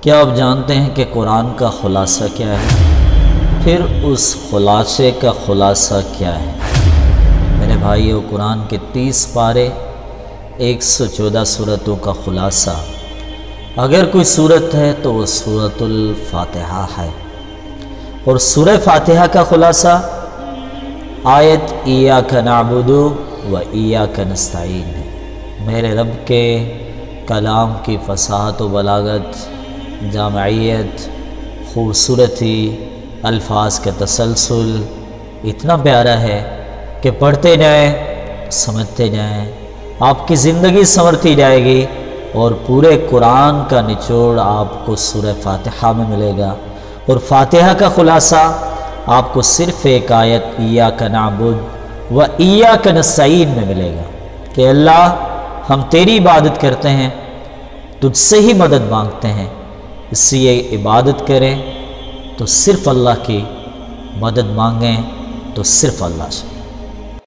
کیا آپ جانتے ہیں کہ قرآن کا خلاصہ کیا ہے؟ پھر اس خلاصے کا خلاصہ کیا ہے؟ میرے بھائیو، قرآن کے 30 پارے 114 سورتوں کا خلاصہ اگر کوئی سورت ہے تو وہ سورۃ الفاتحہ ہے، اور سورہ فاتحہ کا خلاصہ آیت ایاک نعبد و ایاک نستعین ہے۔ میرے رب کے کلام کی فصاحت و بلاغت، جامعیت، خوبصورتی، الفاظ کا تسلسل اتنا پیارا ہے کہ پڑھتے جائیں، سمجھتے جائیں، آپ کی زندگی سنورتی جائے گی، اور پورے قرآن کا نچوڑ آپ کو سورہ فاتحہ میں ملے گا۔ اور فاتحہ کا خلاصہ آپ کو صرف ایک آیت ایاک نعبد و ایاک نستعین میں ملے گا کہ اللہ، ہم تیری عبادت کرتے ہیں، تجھ سے ہی مدد مانگتے ہیں، اس لیے عبادت کریں تو صرف اللہ کی، مدد مانگیں تو صرف اللہ سے۔